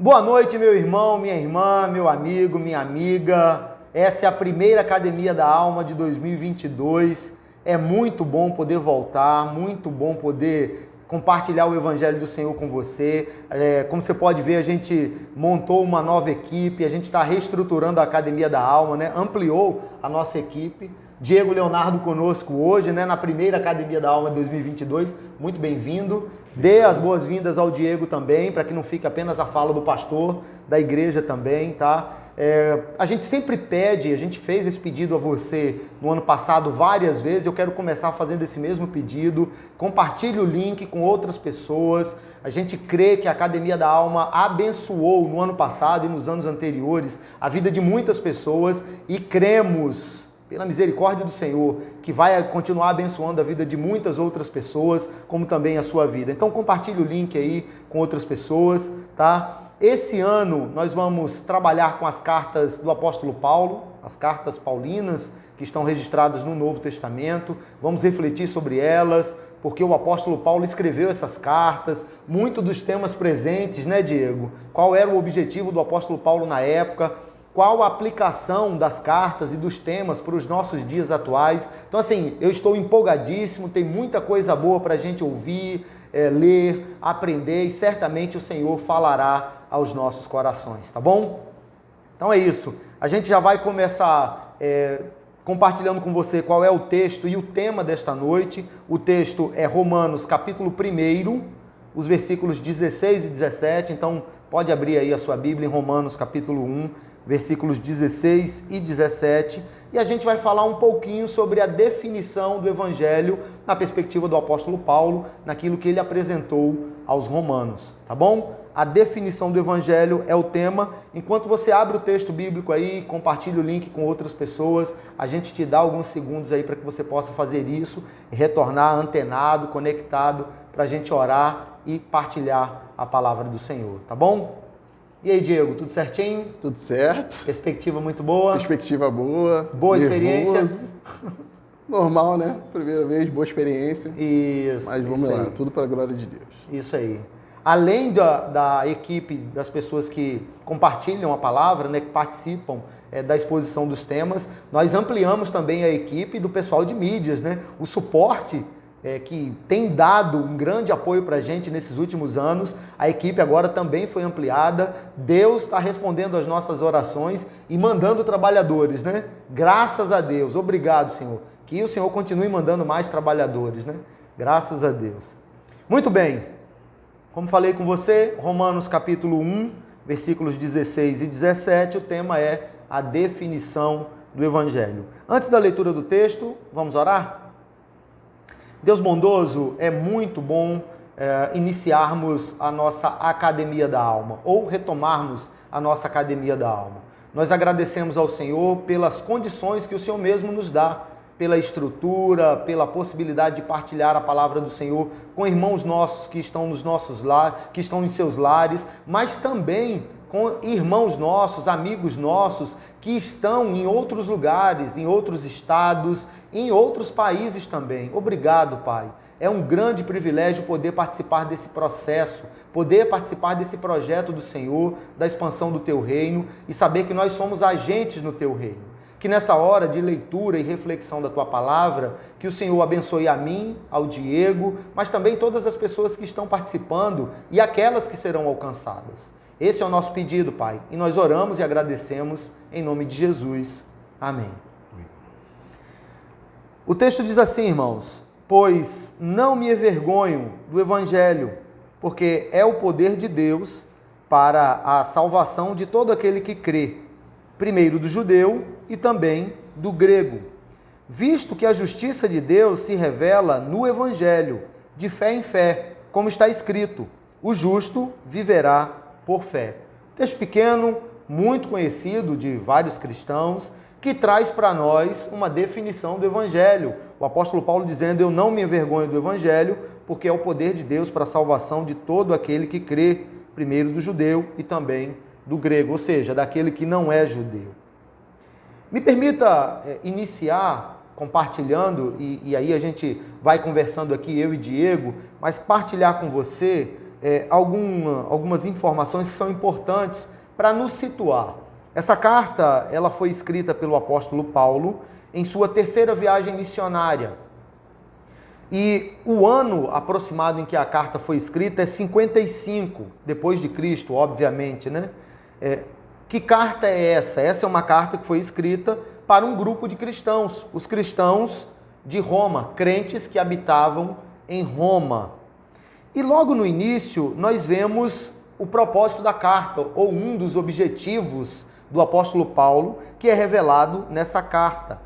Boa noite, meu irmão, minha irmã, meu amigo, minha amiga. Essa é a primeira Academia da Alma de 2022. É muito bom poder voltar, muito bom poder compartilhar o Evangelho do Senhor com você. Como você pode ver, a gente montou uma nova equipe, a gente está reestruturando a Academia da Alma, né? Ampliou a nossa equipe. Diego Leonardo conosco hoje, né? Na primeira Academia da Alma de 2022. Muito bem-vindo. Dê as boas-vindas ao Diego também, para que não fique apenas a fala do pastor, da igreja também, tá? A gente sempre pede, a gente fez esse pedido a você no ano passado várias vezes, eu quero começar fazendo esse mesmo pedido. Compartilhe o link com outras pessoas. A gente crê que a Academia da Alma abençoou no ano passado e nos anos anteriores a vida de muitas pessoas e cremos, pela misericórdia do Senhor, que vai continuar abençoando a vida de muitas outras pessoas, como também a sua vida. Então compartilhe o link aí com outras pessoas, tá? Esse ano nós vamos trabalhar com as cartas do apóstolo Paulo, as cartas paulinas, que estão registradas no Novo Testamento. Vamos refletir sobre elas, porque o apóstolo Paulo escreveu essas cartas, muito dos temas presentes, né, Diego? Qual era o objetivo do apóstolo Paulo na época? Qual a aplicação das cartas e dos temas para os nossos dias atuais? Então, assim, eu estou empolgadíssimo, tem muita coisa boa para a gente ouvir, ler, aprender, e certamente o Senhor falará aos nossos corações, tá bom? Então é isso. A gente já vai começar compartilhando com você qual é o texto e o tema desta noite. O texto é Romanos, capítulo 1, os versículos 16 e 17. Então, pode abrir aí a sua Bíblia em Romanos, capítulo 1, versículos 16 e 17, e a gente vai falar um pouquinho sobre a definição do Evangelho na perspectiva do apóstolo Paulo, naquilo que ele apresentou aos romanos, tá bom? A definição do Evangelho é o tema. Enquanto você abre o texto bíblico aí, compartilha o link com outras pessoas, a gente te dá alguns segundos aí para que você possa fazer isso e retornar antenado, conectado, para a gente orar e partilhar a palavra do Senhor, tá bom? E aí, Diego, tudo certinho? Tudo certo. Perspectiva muito boa? Perspectiva boa. Boa nervoso. Experiência? Normal, né? Primeira vez, boa experiência. Isso. Mas vamos isso lá, aí. tudo para a glória de Deus. Isso aí. Além da equipe, das pessoas que compartilham a palavra, né, que participam da exposição dos temas, nós ampliamos também a equipe do pessoal de mídias, né? O suporte que tem dado um grande apoio para a gente nesses últimos anos. A equipe agora também foi ampliada. Deus está respondendo às nossas orações e mandando trabalhadores, né? Graças a Deus. Obrigado, Senhor. Que o Senhor continue mandando mais trabalhadores, né? Graças a Deus. Muito bem. Como falei com você, Romanos capítulo 1, versículos 16 e 17, o tema é a definição do Evangelho. Antes da leitura do texto, vamos orar? Deus bondoso, é muito bom iniciarmos a nossa Academia da Alma, ou retomarmos a nossa Academia da Alma. Nós agradecemos ao Senhor pelas condições que o Senhor mesmo nos dá, pela estrutura, pela possibilidade de partilhar a palavra do Senhor com irmãos nossos que estão nos nossos lares, que estão em seus lares, mas também com irmãos nossos, amigos nossos, que estão em outros lugares, em outros estados, em outros países também. Obrigado, Pai. É um grande privilégio poder participar desse processo, poder participar desse projeto do Senhor, da expansão do Teu reino e saber que nós somos agentes no Teu reino. Que nessa hora de leitura e reflexão da Tua palavra, que o Senhor abençoe a mim, ao Diego, mas também todas as pessoas que estão participando e aquelas que serão alcançadas. Esse é o nosso pedido, Pai, e nós oramos e agradecemos em nome de Jesus. Amém. O texto diz assim, irmãos: pois não me envergonho do Evangelho, porque é o poder de Deus para a salvação de todo aquele que crê, primeiro do judeu e também do grego, visto que a justiça de Deus se revela no Evangelho, de fé em fé, como está escrito: o justo viverá por fé. Texto pequeno, muito conhecido de vários cristãos, que traz para nós uma definição do Evangelho. O apóstolo Paulo dizendo: eu não me envergonho do Evangelho, porque é o poder de Deus para a salvação de todo aquele que crê, primeiro do judeu e também do grego, ou seja, daquele que não é judeu. Me permita iniciar compartilhando, e aí a gente vai conversando aqui, eu e Diego, mas partilhar com você algumas informações que são importantes para nos situar. Essa carta ela foi escrita pelo apóstolo Paulo em sua terceira viagem missionária. E o ano aproximado em que a carta foi escrita é 55 depois de Cristo, obviamente, né? Que carta é essa? Essa é uma carta que foi escrita para um grupo de cristãos, os cristãos de Roma, crentes que habitavam em Roma. E logo no início nós vemos o propósito da carta, ou um dos objetivos do apóstolo Paulo, que é revelado nessa carta.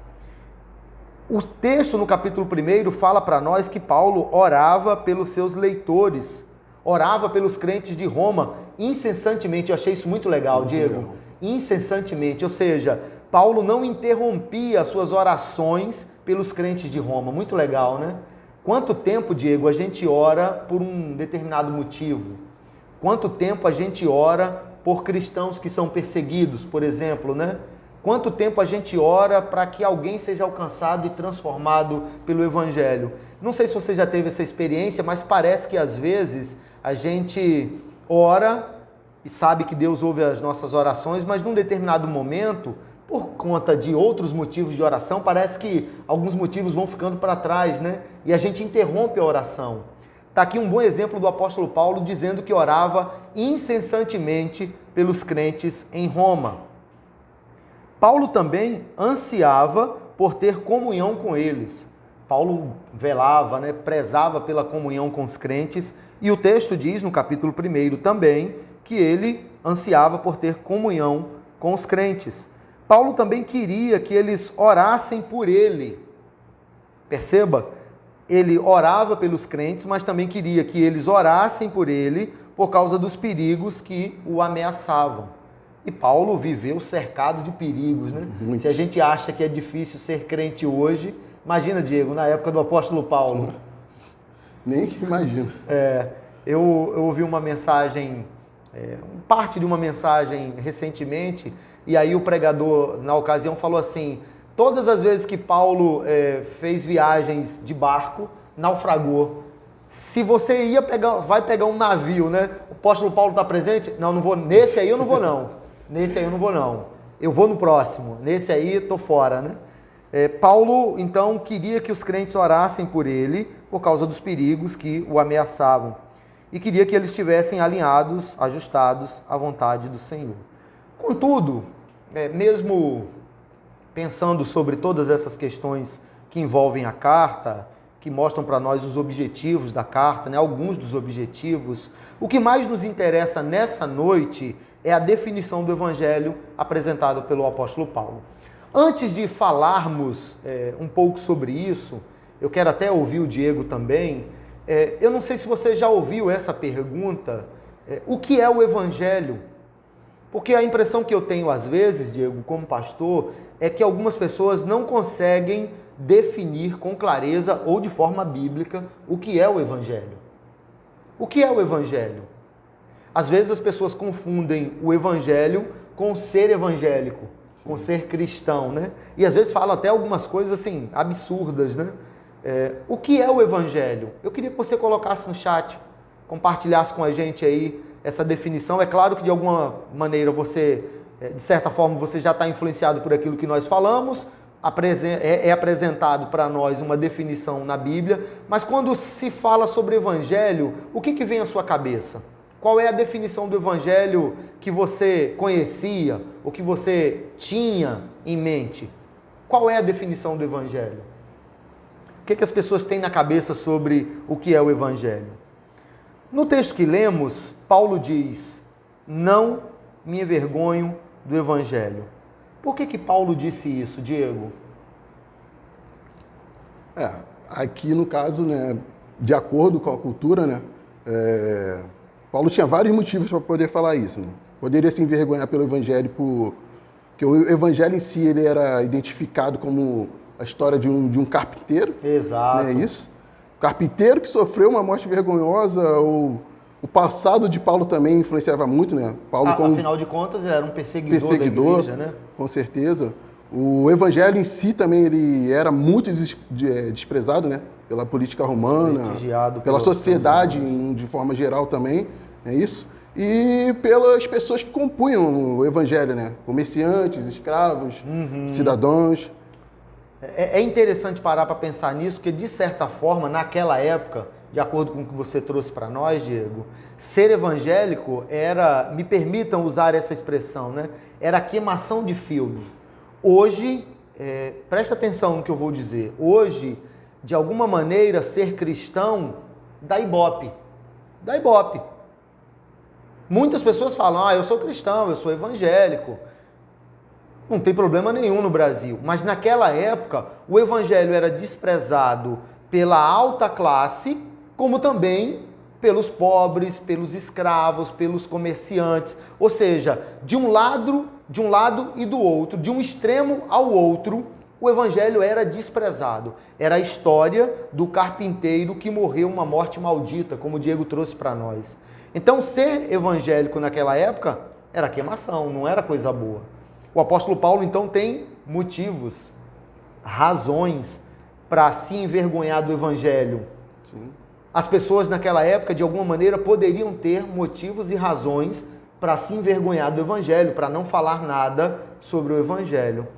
O texto no capítulo 1 fala para nós que Paulo orava pelos seus leitores, orava pelos crentes de Roma incessantemente. Eu achei isso muito legal, Diego. Legal. Incessantemente, ou seja, Paulo não interrompia as suas orações pelos crentes de Roma. Muito legal, né? Quanto tempo, Diego, a gente ora por um determinado motivo? Quanto tempo a gente ora por cristãos que são perseguidos, por exemplo, né? Quanto tempo a gente ora para que alguém seja alcançado e transformado pelo Evangelho? Não sei se você já teve essa experiência, mas parece que às vezes a gente ora e sabe que Deus ouve as nossas orações, mas num determinado momento, por conta de outros motivos de oração, parece que alguns motivos vão ficando para trás, né? E a gente interrompe a oração. Está aqui um bom exemplo do apóstolo Paulo dizendo que orava incessantemente pelos crentes em Roma. Paulo também ansiava por ter comunhão com eles. Paulo velava, né, prezava pela comunhão com os crentes, e o texto diz no capítulo 1 também que ele ansiava por ter comunhão com os crentes. Paulo também queria que eles orassem por ele. Perceba, ele orava pelos crentes, mas também queria que eles orassem por ele por causa dos perigos que o ameaçavam. E Paulo viveu cercado de perigos, né? Muito. Se a gente acha que é difícil ser crente hoje, imagina, Diego, na época do apóstolo Paulo. Nem que imagino. Eu ouvi uma mensagem, parte de uma mensagem recentemente, e aí o pregador, na ocasião, falou assim: todas as vezes que Paulo fez viagens de barco, naufragou. Se você vai pegar um navio, né? O apóstolo Paulo está presente? Não vou. Nesse aí eu não vou, não. Nesse aí eu não vou, não. Eu vou no próximo. Nesse aí estou fora, né? Paulo, então, queria que os crentes orassem por ele por causa dos perigos que o ameaçavam. E queria que eles estivessem alinhados, ajustados à vontade do Senhor. Contudo, mesmo pensando sobre todas essas questões que envolvem a carta, que mostram para nós os objetivos da carta, né? Alguns dos objetivos, o que mais nos interessa nessa noite é a definição do Evangelho apresentada pelo apóstolo Paulo. Antes de falarmos um pouco sobre isso, eu quero até ouvir o Diego também. Eu não sei se você já ouviu essa pergunta, o que é o Evangelho? Porque a impressão que eu tenho às vezes, Diego, como pastor, é que algumas pessoas não conseguem definir com clareza ou de forma bíblica o que é o Evangelho. O que é o Evangelho? Às vezes as pessoas confundem o Evangelho com ser evangélico, com ser cristão, né? E às vezes falam até algumas coisas assim, absurdas, né? O que é o Evangelho? Eu queria que você colocasse no chat, compartilhasse com a gente aí essa definição. É claro que de alguma maneira você, de certa forma, você já está influenciado por aquilo que nós falamos, é apresentado para nós uma definição na Bíblia, mas quando se fala sobre Evangelho, o que vem à sua cabeça? Qual é a definição do Evangelho que você conhecia, ou que você tinha em mente? Qual é a definição do Evangelho? O que as pessoas têm na cabeça sobre o que é o Evangelho? No texto que lemos, Paulo diz: não me envergonho do Evangelho. Por que Paulo disse isso, Diego? Aqui no caso, né, de acordo com a cultura, né, Paulo tinha vários motivos para poder falar isso. Né? Poderia se envergonhar pelo Evangelho, porque o Evangelho em si ele era identificado como a história de um carpinteiro. Exato. Né, isso. Carpinteiro que sofreu uma morte vergonhosa, o passado de Paulo também influenciava muito, né? Paulo, afinal de contas, era um perseguidor da igreja, né? Com certeza. O Evangelho em si também ele era muito desprezado, né? pela política romana, Desprestigiado pela pelos sociedade romanos. de forma geral também, é isso? E pelas pessoas que compunham o evangelho, né? Comerciantes, escravos, cidadãos. É interessante parar para pensar nisso, porque de certa forma, naquela época, de acordo com o que você trouxe para nós, Diego, ser evangélico era, me permitam usar essa expressão, né? Era queimação de filme. Hoje, presta atenção no que eu vou dizer, hoje, de alguma maneira, ser cristão dá ibope. Dá ibope. Muitas pessoas falam, eu sou cristão, eu sou evangélico. Não tem problema nenhum no Brasil. Mas naquela época, o evangelho era desprezado pela alta classe, como também pelos pobres, pelos escravos, pelos comerciantes. Ou seja, de um lado e do outro, de um extremo ao outro, o evangelho era desprezado. Era a história do carpinteiro que morreu uma morte maldita, como o Diego trouxe para nós. Então, ser evangélico naquela época era queimação, não era coisa boa. O apóstolo Paulo, então, tem motivos, razões para se envergonhar do evangelho. Sim. As pessoas naquela época, de alguma maneira, poderiam ter motivos e razões para se envergonhar do evangelho, para não falar nada sobre o evangelho.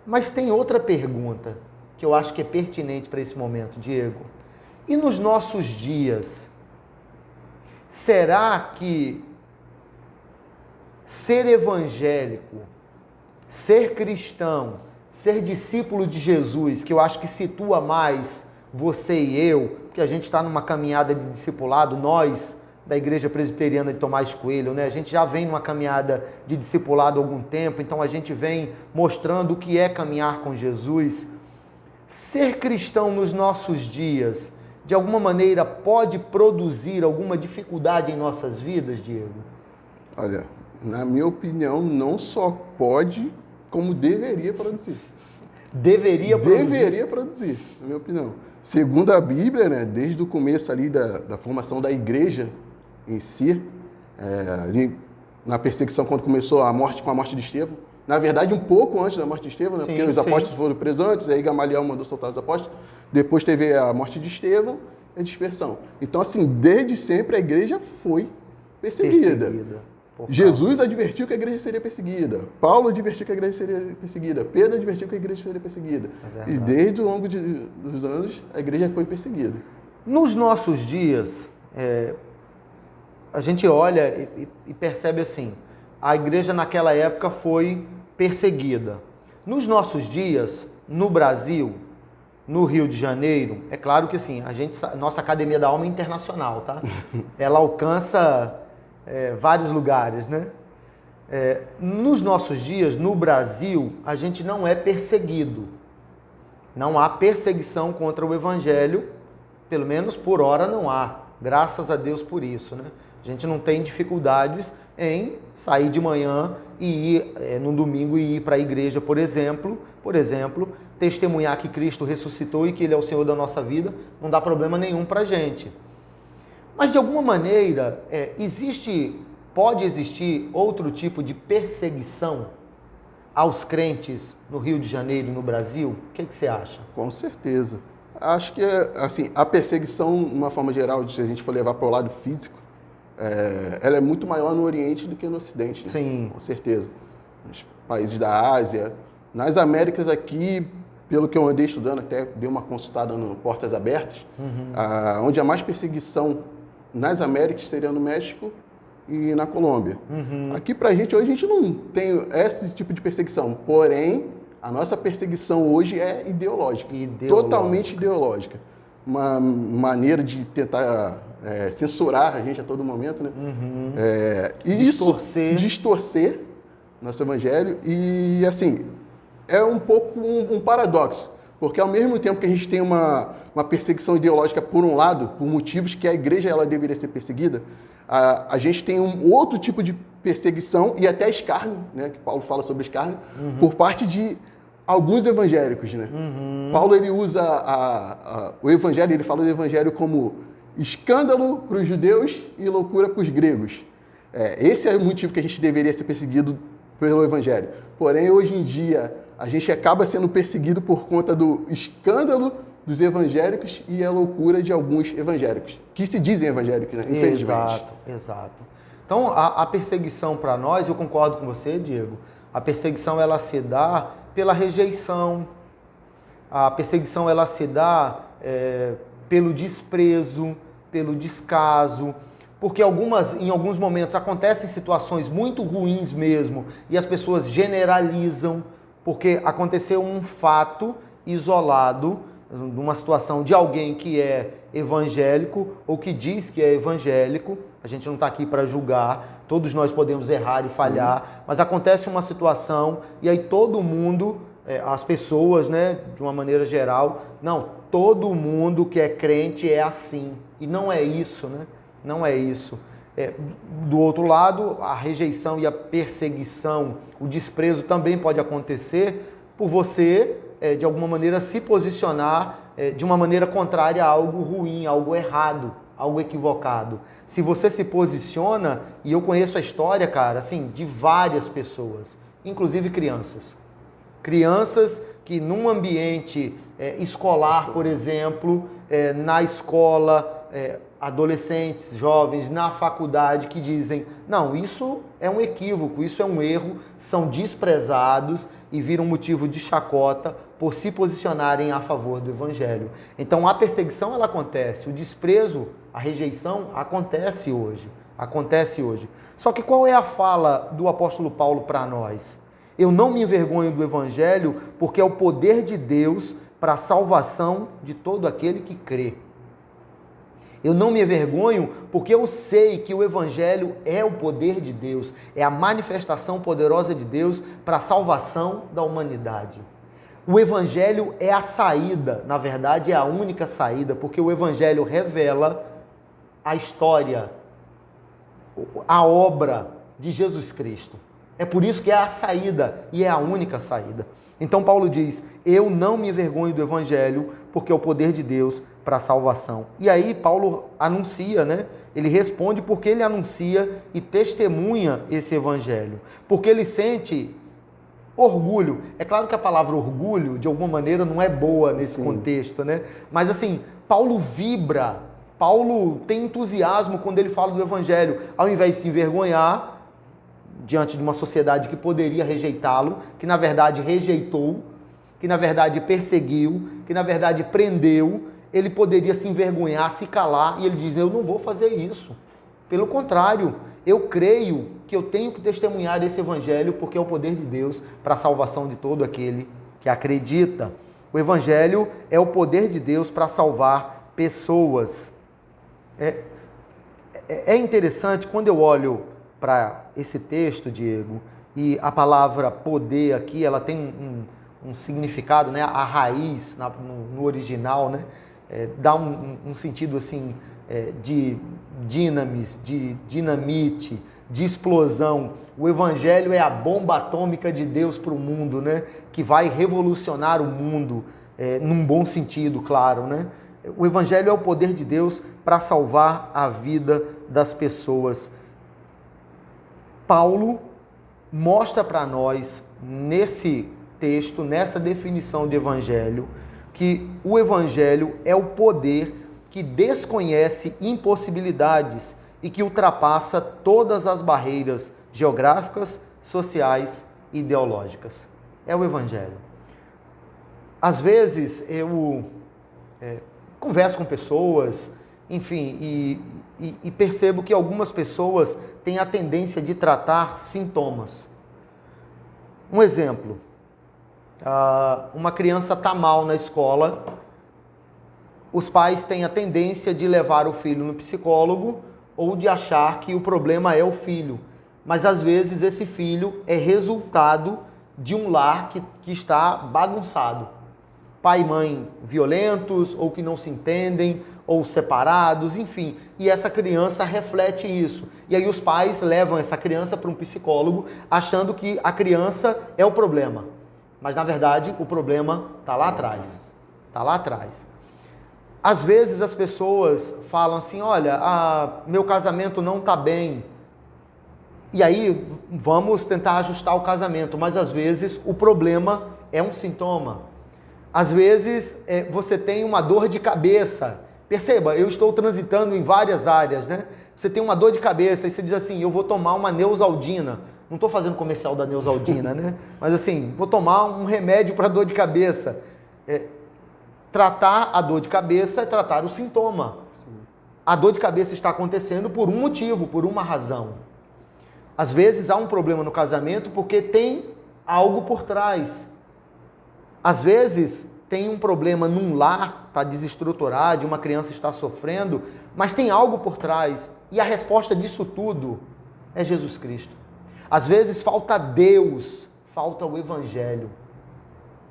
Mas tem outra pergunta que eu acho que é pertinente para esse momento, Diego. E nos nossos dias, será que ser evangélico, ser cristão, ser discípulo de Jesus, que eu acho que situa mais você e eu, porque a gente está numa caminhada de discipulado, nós da Igreja Presbiteriana de Tomás Coelho, né? A gente já vem numa caminhada de discipulado há algum tempo, então a gente vem mostrando o que é caminhar com Jesus. Ser cristão nos nossos dias, de alguma maneira, pode produzir alguma dificuldade em nossas vidas, Diego? Olha, na minha opinião, não só pode, como deveria produzir. Deveria produzir? Deveria produzir, na minha opinião. Segundo a Bíblia, né, desde o começo ali da formação da igreja em si, ali na perseguição, quando começou com a morte de Estevão, na verdade, um pouco antes da morte de Estevão, né, porque os apóstolos foram presos antes, aí Gamaliel mandou soltar os apóstolos, depois teve a morte de Estevão e a dispersão. Então, assim, desde sempre a igreja foi perseguida. Jesus advertiu que a igreja seria perseguida. Paulo advertiu que a igreja seria perseguida. Pedro advertiu que a igreja seria perseguida. E desde o longo dos anos, a igreja foi perseguida. Nos nossos dias, a gente olha e percebe assim, a igreja naquela época foi perseguida. Nos nossos dias, no Brasil, no Rio de Janeiro, é claro que assim, nossa Academia da Alma é internacional, tá? Ela alcança vários lugares, né? Nos nossos dias, no Brasil, a gente não é perseguido. Não há perseguição contra o Evangelho, pelo menos por hora não há. Graças a Deus por isso, né? A gente não tem dificuldades em sair de manhã e ir no domingo e ir para a igreja, por exemplo, testemunhar que Cristo ressuscitou e que Ele é o Senhor da nossa vida, não dá problema nenhum para a gente. Mas, de alguma maneira, pode existir outro tipo de perseguição aos crentes no Rio de Janeiro e no Brasil? O que você acha? Com certeza. Acho que, assim, a perseguição, de uma forma geral, se a gente for levar para o lado físico, ela é muito maior no Oriente do que no Ocidente. Né? Sim. Com certeza. Nos países da Ásia, nas Américas aqui, pelo que eu andei estudando, até dei uma consultada no Portas Abertas, onde há mais perseguição nas Américas seria no México e na Colômbia. Aqui pra gente, hoje a gente não tem esse tipo de perseguição, porém, a nossa perseguição hoje é ideológica. Totalmente ideológica. Uma maneira de tentar censurar a gente a todo momento, né? Distorcer nosso evangelho e, assim, é um pouco um paradoxo, porque ao mesmo tempo que a gente tem uma perseguição ideológica por um lado, por motivos que a igreja ela deveria ser perseguida, a gente tem um outro tipo de perseguição e até escárnio, né, que Paulo fala sobre escárnio, por parte de alguns evangélicos, né? Paulo ele usa o evangelho, ele fala do evangelho como escândalo para os judeus e loucura para os gregos. Esse é o motivo que a gente deveria ser perseguido pelo evangelho. Porém, hoje em dia, a gente acaba sendo perseguido por conta do escândalo dos evangélicos e a loucura de alguns evangélicos, que se dizem evangélicos, né? Infelizmente. Exato, exato. Então, a perseguição para nós, eu concordo com você, Diego, a perseguição ela se dá pela rejeição, a perseguição ela se dá pelo desprezo, pelo descaso, porque em alguns momentos acontecem situações muito ruins mesmo e as pessoas generalizam, porque aconteceu um fato isolado, numa situação de alguém que é evangélico ou que diz que é evangélico. A gente não está aqui para julgar, todos nós podemos errar e falhar, sim, mas acontece uma situação e aí todo mundo, as pessoas, né, de uma maneira geral, não, todo mundo que é crente é assim. E não é isso, né? Não é isso. Do outro lado, a rejeição e a perseguição, o desprezo também pode acontecer por você, de alguma maneira, se posicionar de uma maneira contrária a algo ruim, algo errado, algo equivocado. Se você se posiciona, e eu conheço a história, cara, assim, de várias pessoas, inclusive crianças. Crianças que num ambiente escolar, por exemplo, na escola, adolescentes, jovens, na faculdade, que dizem, não, isso é um equívoco, isso é um erro, são desprezados e viram motivo de chacota por se posicionarem a favor do evangelho. Então a perseguição ela acontece, o desprezo, a rejeição acontece hoje, Só que qual é a fala do apóstolo Paulo para nós? Eu não me envergonho do evangelho porque é o poder de Deus para a salvação de todo aquele que crê. Eu não me envergonho porque eu sei que o evangelho é o poder de Deus, é a manifestação poderosa de Deus para a salvação da humanidade. O evangelho é a saída, na verdade é a única saída, porque o evangelho revela a história, a obra de Jesus Cristo. É por isso que é a saída e é a única saída. Então Paulo diz, eu não me envergonho do evangelho porque é o poder de Deus para a salvação. E aí Paulo anuncia, né? Ele responde porque ele anuncia e testemunha esse evangelho. Porque ele sente orgulho. É claro que a palavra orgulho, de alguma maneira, não é boa nesse contexto, né? Mas assim, Paulo vibra, Paulo tem entusiasmo quando ele fala do evangelho. Ao invés de se envergonhar diante de uma sociedade que poderia rejeitá-lo, que na verdade rejeitou, que na verdade perseguiu, que na verdade prendeu, ele poderia se envergonhar, se calar, e ele diz, eu não vou fazer isso. Pelo contrário, eu creio que eu tenho que testemunhar esse evangelho porque é o poder de Deus para a salvação de todo aquele que acredita. O evangelho é o poder de Deus para salvar pessoas. É interessante, quando eu olho para esse texto, Diego, e a palavra poder aqui, ela tem um significado, né? A raiz no original, né? Dá um sentido assim de dinamis, de dinamite, de explosão. O evangelho é a bomba atômica de Deus para o mundo, né? Que vai revolucionar o mundo, num bom sentido, claro, né? O evangelho é o poder de Deus para salvar a vida das pessoas. Paulo mostra para nós, nesse texto, nessa definição de evangelho, que o evangelho é o poder que desconhece impossibilidades e que ultrapassa todas as barreiras geográficas, sociais e ideológicas. É o evangelho. Às vezes eu converso com pessoas, enfim, e percebo que algumas pessoas têm a tendência de tratar sintomas. Um exemplo, uma criança está mal na escola, os pais têm a tendência de levar o filho no psicólogo ou de achar que o problema é o filho. Mas às vezes esse filho é resultado de um lar que está bagunçado. Pai e mãe violentos, ou que não se entendem, ou separados, enfim. E essa criança reflete isso. E aí os pais levam essa criança para um psicólogo, achando que a criança é o problema. Mas na verdade o problema está lá atrás. Está lá atrás. Às vezes as pessoas falam assim, olha, meu casamento não está bem. E aí vamos tentar ajustar o casamento, mas às vezes o problema é um sintoma. Às vezes você tem uma dor de cabeça. Perceba, eu estou transitando em várias áreas, né? Você tem uma dor de cabeça e você diz assim, eu vou tomar uma Neosaldina. Não estou fazendo comercial da Neosaldina, né? Mas assim, vou tomar um remédio para dor de cabeça. Tratar a dor de cabeça é tratar o sintoma. Sim. A dor de cabeça está acontecendo por um motivo, por uma razão. Às vezes há um problema no casamento porque tem algo por trás. Às vezes tem um problema num lar, está desestruturado, uma criança está sofrendo, mas tem algo por trás. E a resposta disso tudo é Jesus Cristo. Às vezes falta Deus, falta o Evangelho.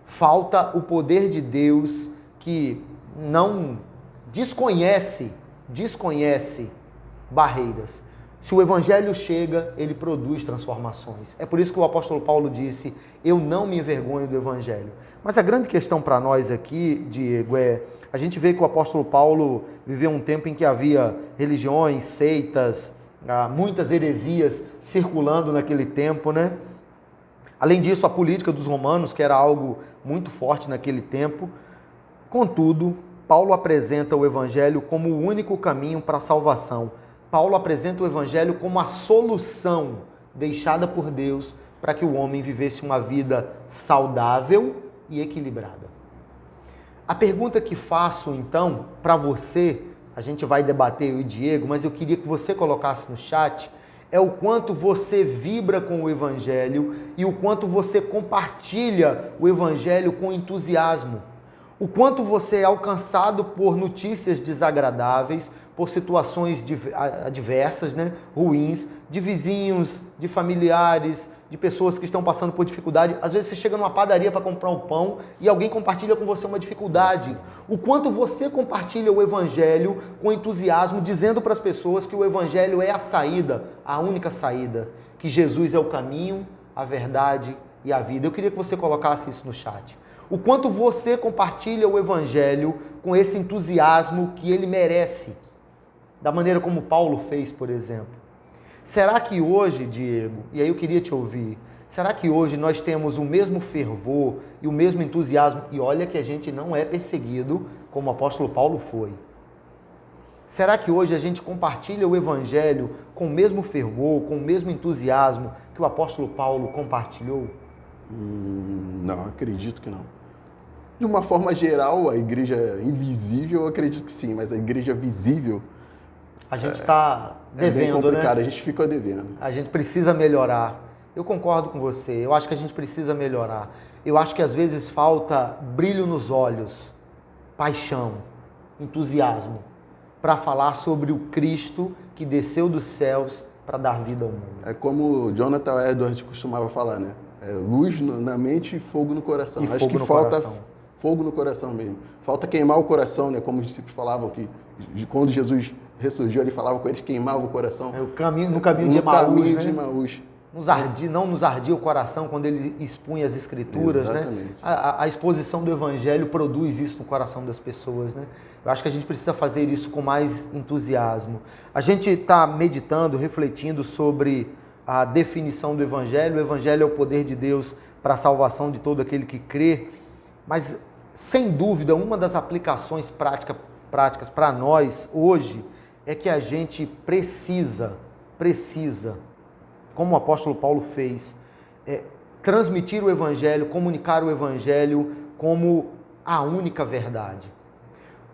Falta o poder de Deus que não desconhece barreiras. Se o Evangelho chega, ele produz transformações. É por isso que o apóstolo Paulo disse, eu não me envergonho do Evangelho. Mas a grande questão para nós aqui, Diego, a gente vê que o apóstolo Paulo viveu um tempo em que havia religiões, seitas, muitas heresias circulando naquele tempo, né? Além disso, a política dos romanos, que era algo muito forte naquele tempo. Contudo, Paulo apresenta o Evangelho como o único caminho para a salvação. Paulo apresenta o Evangelho como a solução deixada por Deus para que o homem vivesse uma vida saudável e equilibrada. A pergunta que faço, então, para você, a gente vai debater eu e Diego, mas eu queria que você colocasse no chat, é o quanto você vibra com o Evangelho e o quanto você compartilha o Evangelho com entusiasmo. O quanto você é alcançado por notícias desagradáveis, por situações adversas, né, ruins, de vizinhos, de familiares, de pessoas que estão passando por dificuldade. Às vezes você chega numa padaria para comprar um pão e alguém compartilha com você uma dificuldade. O quanto você compartilha o Evangelho com entusiasmo, dizendo para as pessoas que o Evangelho é a saída, a única saída, que Jesus é o caminho, a verdade e a vida. Eu queria que você colocasse isso no chat. O quanto você compartilha o Evangelho com esse entusiasmo que ele merece, da maneira como Paulo fez, por exemplo. Será que hoje, Diego, e aí eu queria te ouvir, será que hoje nós temos o mesmo fervor e o mesmo entusiasmo? E olha que a gente não é perseguido como o apóstolo Paulo foi. Será que hoje a gente compartilha o Evangelho com o mesmo fervor, com o mesmo entusiasmo que o apóstolo Paulo compartilhou? Não, acredito que não. De uma forma geral, a igreja invisível, eu acredito que sim, mas a igreja visível... A gente está devendo, bem complicado, né? A gente fica devendo. A gente precisa melhorar. Eu concordo com você, eu acho que a gente precisa melhorar. Eu acho que às vezes falta brilho nos olhos, paixão, entusiasmo, para falar sobre o Cristo que desceu dos céus para dar vida ao mundo. É como Jonathan Edwards costumava falar, né? Luz na mente e fogo no coração. E acho fogo que no falta coração. Fogo no coração mesmo. Falta queimar o coração, né? Como os discípulos falavam que quando Jesus ressurgiu, ele falava com eles, queimava o coração. No caminho de Emaús, né? De Emaús. Não nos ardia o coração quando ele expunha as Escrituras, Exatamente. né? A exposição do Evangelho produz isso no coração das pessoas, né? Eu acho que a gente precisa fazer isso com mais entusiasmo. A gente está meditando, refletindo sobre a definição do Evangelho. O Evangelho é o poder de Deus para a salvação de todo aquele que crê, mas, sem dúvida, uma das aplicações práticas para nós hoje é que a gente precisa, como o apóstolo Paulo fez, transmitir o Evangelho, comunicar o Evangelho como a única verdade,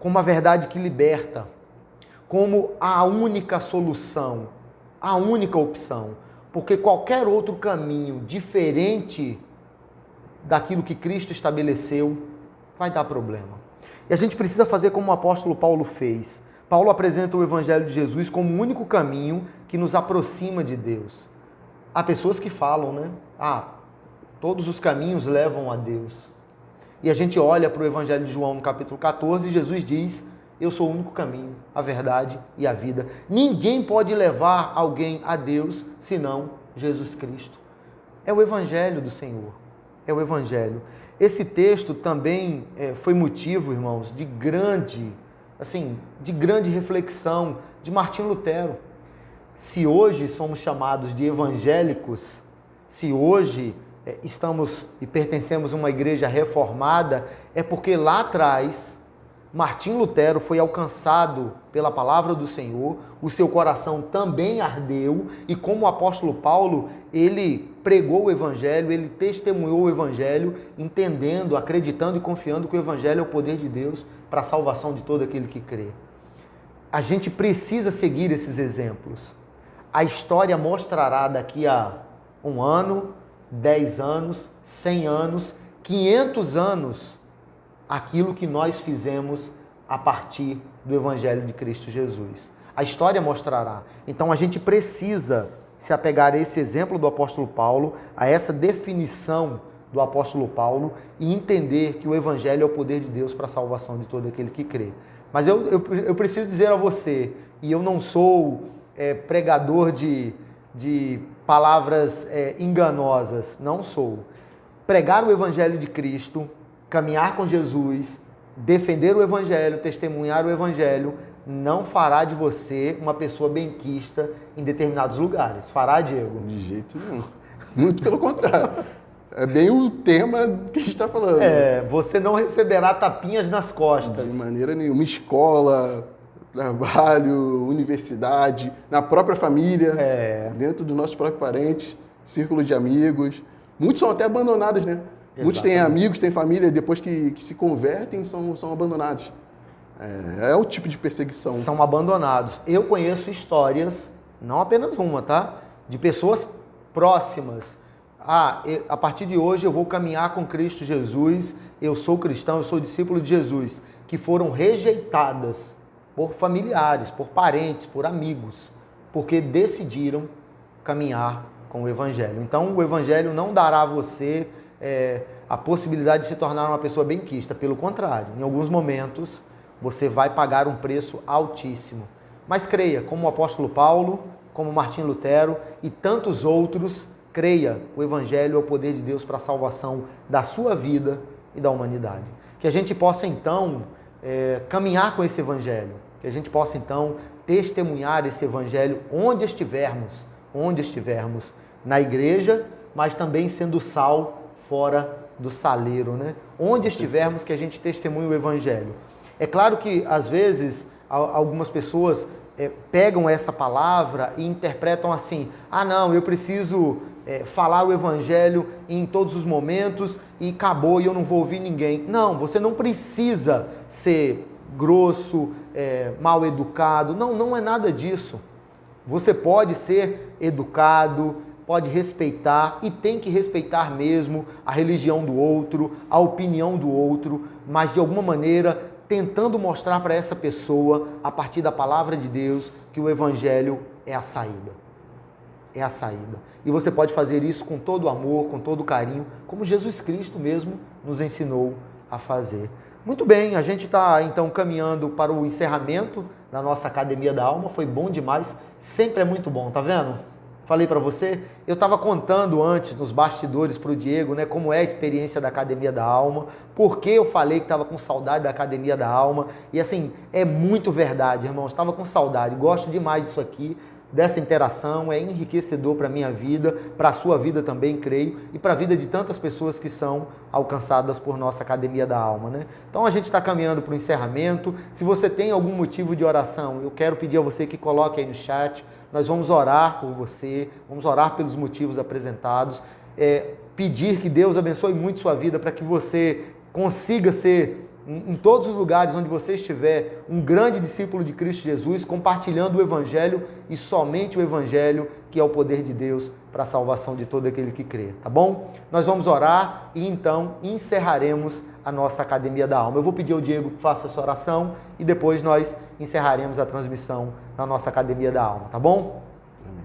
como a verdade que liberta, como a única solução, a única opção, porque qualquer outro caminho diferente daquilo que Cristo estabeleceu vai dar problema. E a gente precisa fazer como o apóstolo Paulo fez. Paulo apresenta o Evangelho de Jesus como o único caminho que nos aproxima de Deus. Há pessoas que falam, né? Todos os caminhos levam a Deus. E a gente olha para o Evangelho de João no capítulo 14 e Jesus diz, eu sou o único caminho, a verdade e a vida. Ninguém pode levar alguém a Deus senão Jesus Cristo. É o Evangelho do Senhor. É o Evangelho. Esse texto também foi motivo, irmãos, de grande reflexão de Martim Lutero. Se hoje somos chamados de evangélicos, se hoje estamos e pertencemos a uma igreja reformada, é porque lá atrás Martim Lutero foi alcançado pela palavra do Senhor, o seu coração também ardeu, e como o apóstolo Paulo, ele pregou o evangelho, ele testemunhou o evangelho, entendendo, acreditando e confiando que o evangelho é o poder de Deus para a salvação de todo aquele que crê. A gente precisa seguir esses exemplos. A história mostrará daqui a 1 ano, 10 anos, 100 anos, 500 anos, aquilo que nós fizemos a partir do Evangelho de Cristo Jesus. A história mostrará. Então a gente precisa se apegar a esse exemplo do apóstolo Paulo, a essa definição do apóstolo Paulo e entender que o Evangelho é o poder de Deus para a salvação de todo aquele que crê. Mas eu preciso dizer a você, e eu não sou pregador de palavras enganosas, não sou. Pregar o Evangelho de Cristo, caminhar com Jesus, defender o Evangelho, testemunhar o Evangelho, não fará de você uma pessoa benquista em determinados lugares. Fará, Diego? De jeito nenhum. Muito pelo contrário. É bem o tema que a gente está falando. Você não receberá tapinhas nas costas. De maneira nenhuma. Escola, trabalho, universidade, na própria família, dentro dos nossos próprios parentes, círculo de amigos. Muitos são até abandonados, né? Exatamente. Muitos têm amigos, têm família, depois que se convertem, são abandonados. É o tipo de perseguição. São abandonados. Eu conheço histórias, não apenas uma, tá? De pessoas próximas. A partir de hoje eu vou caminhar com Cristo Jesus, eu sou cristão, eu sou discípulo de Jesus, que foram rejeitadas por familiares, por parentes, por amigos, porque decidiram caminhar com o Evangelho. Então o Evangelho não dará a você a possibilidade de se tornar uma pessoa benquista, pelo contrário, em alguns momentos você vai pagar um preço altíssimo. Mas creia, como o apóstolo Paulo, como Martim Lutero e tantos outros, creia, o Evangelho é o poder de Deus para a salvação da sua vida e da humanidade. Que a gente possa então caminhar com esse Evangelho, que a gente possa então testemunhar esse Evangelho onde estivermos, na igreja, mas também sendo sal fora do saleiro, né? Onde estivermos, que a gente testemunhe o Evangelho. É claro que, às vezes, algumas pessoas pegam essa palavra e interpretam assim: não, eu preciso falar o Evangelho em todos os momentos e acabou e eu não vou ouvir ninguém. Não, você não precisa ser grosso, mal educado. Não é nada disso. Você pode ser educado, pode respeitar e tem que respeitar mesmo a religião do outro, a opinião do outro, mas de alguma maneira tentando mostrar para essa pessoa, a partir da palavra de Deus, que o Evangelho é a saída. É a saída. E você pode fazer isso com todo amor, com todo carinho, como Jesus Cristo mesmo nos ensinou a fazer. Muito bem, a gente está então caminhando para o encerramento da nossa Academia da Alma. Foi bom demais, sempre é muito bom, tá vendo? Falei para você, eu estava contando antes nos bastidores para o Diego, né, como é a experiência da Academia da Alma, porque eu falei que estava com saudade da Academia da Alma, e assim, é muito verdade, irmãos, estava com saudade, gosto demais disso aqui, dessa interação, é enriquecedor para a minha vida, para a sua vida também, creio, e para a vida de tantas pessoas que são alcançadas por nossa Academia da Alma, né? Então a gente está caminhando para o encerramento. Se você tem algum motivo de oração, eu quero pedir a você que coloque aí no chat. Nós vamos orar por você, vamos orar pelos motivos apresentados, pedir que Deus abençoe muito sua vida para que você consiga ser, em todos os lugares onde você estiver, um grande discípulo de Cristo Jesus, compartilhando o Evangelho e somente o Evangelho, que é o poder de Deus para a salvação de todo aquele que crê, tá bom? Nós vamos orar e então encerraremos a nossa Academia da Alma. Eu vou pedir ao Diego que faça essa oração e depois nós encerraremos a transmissão na nossa Academia da Alma, tá bom? Amém.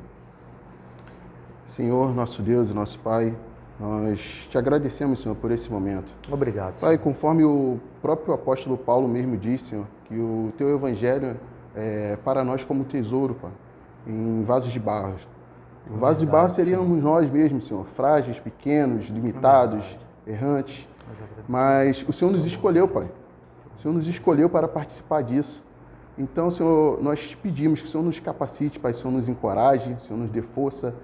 Senhor, nosso Deus e nosso Pai, nós te agradecemos, Senhor, por esse momento. Obrigado, Senhor. Pai, conforme o próprio apóstolo Paulo mesmo disse, Senhor, que o teu Evangelho é para nós como tesouro, Pai, em vasos de barro. O vaso de barro seríamos nós mesmos, Senhor, frágeis, pequenos, limitados, errantes. Mas o Senhor nos escolheu, Pai. O Senhor nos escolheu para participar disso. Então, Senhor, nós te pedimos que o Senhor nos capacite, Pai, o Senhor nos encoraje, o Senhor nos dê força,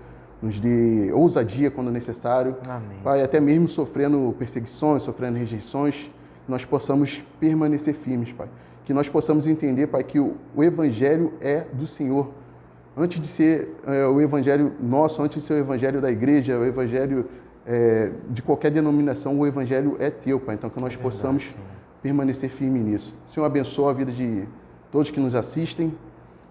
nos dê ousadia quando necessário. Amém. Pai, até mesmo sofrendo perseguições, sofrendo rejeições, que nós possamos permanecer firmes, Pai. Que nós possamos entender, Pai, que o Evangelho é do Senhor. Antes de ser o Evangelho nosso, antes de ser o Evangelho da igreja, o Evangelho de qualquer denominação, o Evangelho é teu, Pai. Então, que nós possamos permanecer firmes nisso. Senhor, abençoa a vida de todos que nos assistem.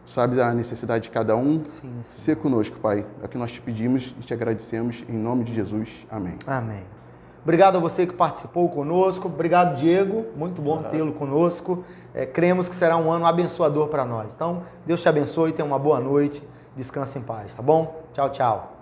Sabe a necessidade de cada um. Sim. Ser conosco, Pai. É o que nós te pedimos e te agradecemos. Em nome de Jesus. Amém. Amém. Obrigado a você que participou conosco. Obrigado, Diego. Muito bom tê-lo conosco. Cremos que será um ano abençoador para nós. Então, Deus te abençoe, tenha uma boa noite. Descanse em paz, tá bom? Tchau, tchau.